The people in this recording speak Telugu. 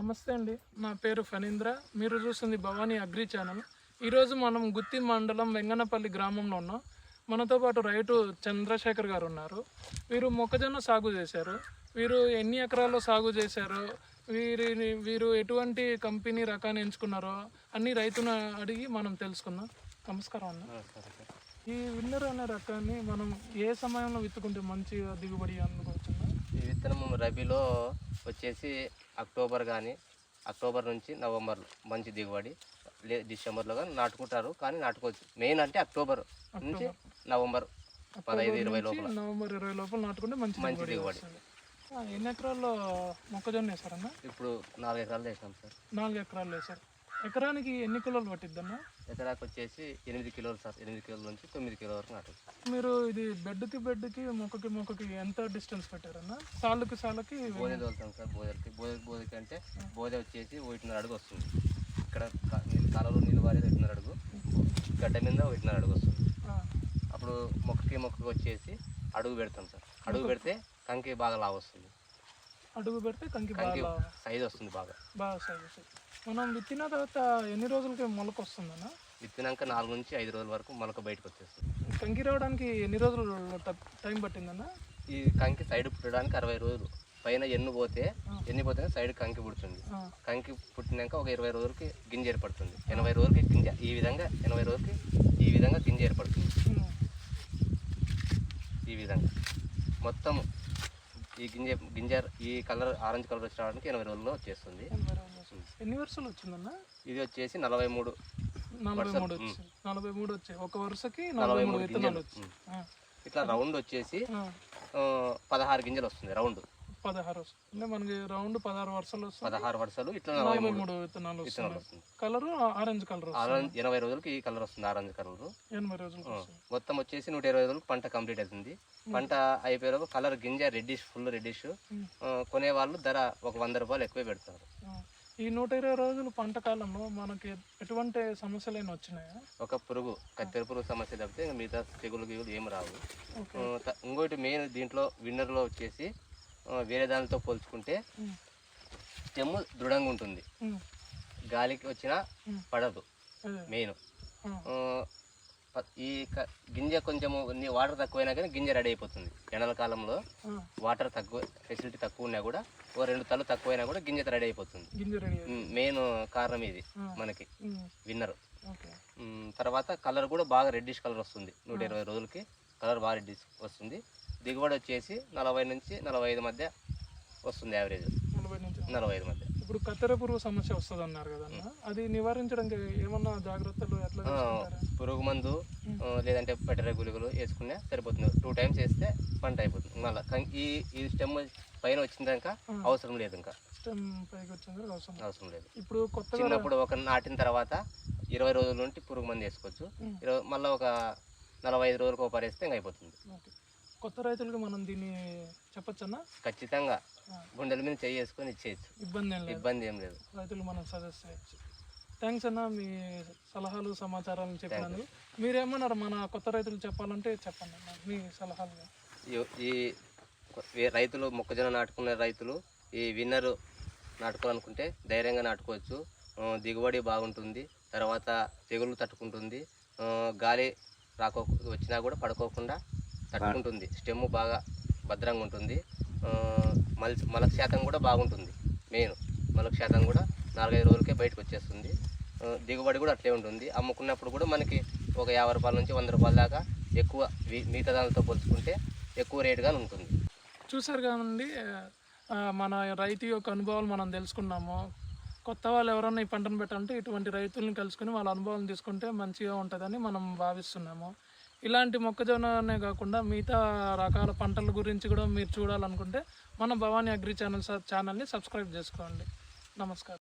నమస్తే అండి, నా పేరు ఫణీంద్ర. మీరు చూస్తుంది భవానీ అగ్రి ఛానల్. ఈరోజు మనం గుత్తి మండలం వెంగనపల్లి గ్రామంలో ఉన్నాం. మనతో పాటు రైతు చంద్రశేఖర్ గారు ఉన్నారు. వీరు మొక్కజొన్న సాగు చేశారు. వీరు ఎన్ని ఎకరాల్లో సాగు చేశారో, వీరు ఎటువంటి కంపెనీ రకాన్ని ఎంచుకున్నారో అన్ని రైతును అడిగి మనం తెలుసుకుందాం. నమస్కారం అన్న. ఈ విన్నర్ అనే రకాన్ని మనం ఏ సమయంలో విత్తుకుంటే మంచిగా దిగుబడి అందుకోవచ్చున్నా? ఈ విత్తనం రబీలో వచ్చేసి అక్టోబర్ నుంచి నవంబర్ మంచి దిగుబడి, డిసెంబర్లో కానీ నాటుకుంటారు. కానీ నాటుకోవచ్చు. మెయిన్ అంటే అక్టోబర్ నుంచి నవంబర్ 15-20 లోపల, నవంబర్ 20 లోపల నాటుకుంటే మంచి దిగుబడి. ఎన్ని ఎకరాల్లో మొక్కజొన్న వేసారన్న? ఇప్పుడు 4 ఎకరాలు వేసాం సార్. 4 ఎకరాలు వేసారు. ఎకరానికి ఎన్ని కిలోలు పట్టిద్దన్న? ఎకరాకి వచ్చేసి 8 కిలోలు సార్. 8 కిలోల నుంచి 9 కిలోల వరకు నాటు. మీరు ఇది బెడ్కి మొక్కకి ఎంత డిస్టెన్స్ పెట్టారన్న? సాళ్ళకి బోధ తోలుతాం సార్. బోధకి అంటే బోధ వచ్చేసి 1.5 అడుగు వస్తుంది. ఇక్కడ కాలంలో నీళ్ళు వారేది 1.5 అడుగు, గడ్డ మీద 1.5 అడుగు వస్తుంది. అప్పుడు మొక్కకి వచ్చేసి అడుగు పెడతాం సార్. అడుగు పెడితే కంకి బాగా లావు వస్తుంది. అడుగు పెడితే కంకి సైజ్ వస్తుంది, బాగా సైజ్ వస్తుంది. మనం విత్తిన తర్వాత ఎన్ని రోజులకి మొలక వస్తుందన్న? విత్తినాక 4 నుంచి 5 రోజుల వరకు మొలక బయటకు వచ్చేస్తుంది. కంకి రావడానికి ఎన్ని రోజులు టైం పట్టిందన్న? ఈ కంకి సైడ్ పుట్టడానికి 60 రోజులు. పైన ఎన్ని పోతే సైడ్ కంకి పుడుతుంది. కంకి పుట్టినాక ఒక 20 రోజులకి గింజ ఏర్పడుతుంది. 80 రోజులకి గింజ ఈ విధంగా గింజ ఏర్పడుతుంది. ఈ విధంగా మొత్తం ఈ గింజ ఈ కలర్ ఆరెంజ్ కలర్ వచ్చి 80 రోజుల్లో వచ్చేస్తుంది. ఎన్ని వరుసలు వచ్చిందన్న? ఇది వచ్చేసి 43 వచ్చాయి. ఒక వరుసకి 43 విత్తనాలు వచ్చాయి. ఇట్లా రౌండ్ వచ్చేసి 16 గింజలు వస్తుంది. రౌండ్ 16 అంటే మనకి రౌండ్ 16 వరుసలు వస్తుంది. 16 వరుసలు ఇట్లా 43 విత్తనాలు వస్తుంది. Colour orange colour. 80 రోజులకి ఈ కలర్ వస్తుంది, ఆరెంజ్ కలర్. 80 రోజులు మొత్తం వచ్చేసి 120 రోజులకు పంట కంప్లీట్ అవుతుంది. పంట అయిపోయేలోపు కలర్ గింజ ఫుల్ రెడ్డిష్. కొనే వాళ్ళు ధర ఒక 100 రూపాయలు ఎక్కువ పెడతారు. ఈ 120 రోజులు పంట కాలంలో మనకి ఎటువంటి సమస్యలైనా వచ్చినాయా? ఒక కత్తెర పురుగు సమస్య తప్పితే మిగతా తెగులు ఏమి రావు. ఇంకోటి మెయిన్ దీంట్లో విన్నర్లో వచ్చేసి వేరే దానితో పోల్చుకుంటే స్టెమ్ దృఢంగా ఉంటుంది. గాలికి వచ్చినా పడదు. మెయిన్ ఈ గింజ కొంచెము వాటర్ తక్కువైనా కానీ గింజ రెడీ అయిపోతుంది. ఎండల కాలంలో వాటర్ ఫెసిలిటీ తక్కువ ఉన్నా కూడా 2 తల్లు తక్కువైనా కూడా గింజ రెడీ అయిపోతుంది. మెయిన్ కారణం ఇది మనకి విన్నర్. తర్వాత కలర్ కూడా బాగా రెడ్డిష్ కలర్ వస్తుంది. 120 రోజులకి కలర్ బాగా రెడ్డిష్ వస్తుంది. దిగుబడి వచ్చేసి 40 నుంచి 45 మధ్య వస్తుంది. యావరేజ్ 45 మధ్య. ఇప్పుడు కత్తెర పురుగు సమస్య వస్తుంది అన్నారు కదన్నా, అది నివారించడానికి ఏమన్నా జాగ్రత్తలు ఎట్లా? పురుగు మందు లేదంటే పట్టెర గుళికలు వేసుకునే సరిపోతుంది. 2 టైమ్స్ వేస్తే పంట అయిపోతుంది. మళ్ళీ ఈ స్టెమ్ పైన వచ్చిందాక అవసరం లేదు. ఇంకా స్టెమ్ పైకి వచ్చిందాక అవసరం లేదు. ఇప్పుడు కొత్త చిన్నప్పుడు ఒక నాటిన తర్వాత 20 రోజుల నుండి పురుగు మందు వేసుకోవచ్చు. మళ్ళీ ఒక 45 రోజులకు ఉపరేస్తే ఇంకా అయిపోతుంది. కొత్త రైతులకు మనం దీన్ని చెప్పచ్చన్నా? ఖచ్చితంగా గుండెల మీద చేసుకొని ఇచ్చేయచ్చు. ఇబ్బంది ఏం లేదు. రైతులు మనం సజెస్ట్ చేయొచ్చు. థ్యాంక్స్ అన్న, మీ సలహాలు సమాచారాలు చెప్పినందుకు. మీరేమన్నారు మన కొత్త రైతులు చెప్పాలంటే చెప్పండి అన్న మీ సలహాలు. ఈ రైతులు మొక్కజొన్న నాటుకునే రైతులు ఈ విన్నర్ నాటుకోవాలనుకుంటే ధైర్యంగా నాటుకోవచ్చు. దిగుబడి బాగుంటుంది. తర్వాత తెగులు తట్టుకుంటుంది. గాలి వచ్చినా కూడా పడుకోకుండా తట్టుకుంటుంది. స్టెమ్ బాగా భద్రంగా ఉంటుంది. మొలక శాతం కూడా బాగుంటుంది. మెయిన్ మొలక శాతం కూడా 4-5 రోజులకే బయటకు వచ్చేస్తుంది. దిగుబడి కూడా అట్లే ఉంటుంది. అమ్ముకున్నప్పుడు కూడా మనకి ఒక 50 రూపాయల నుంచి 100 రూపాయల దాకా ఎక్కువ మిగతా దానితో పోల్చుకుంటే ఎక్కువ రేటుగా ఉంటుంది. చూసారు కాదండి, మన రైతు యొక్క అనుభవాలు మనం తెలుసుకున్నాము. కొత్త వాళ్ళు ఎవరన్నా ఈ పంటను పెట్టాలంటే ఇటువంటి రైతులను కలుసుకొని వాళ్ళ అనుభవాలను తీసుకుంటే మంచిగా ఉంటుందని మనం భావిస్తున్నాము. ఇలాంటి మొక్కజొన్ననే కాకుండా మిగతా రకాల పంటల గురించి కూడా మీరు చూడాలనుకుంటే మన భవానీ అగ్రి ఛానల్ని సబ్స్క్రైబ్ చేసుకోండి. నమస్కారం.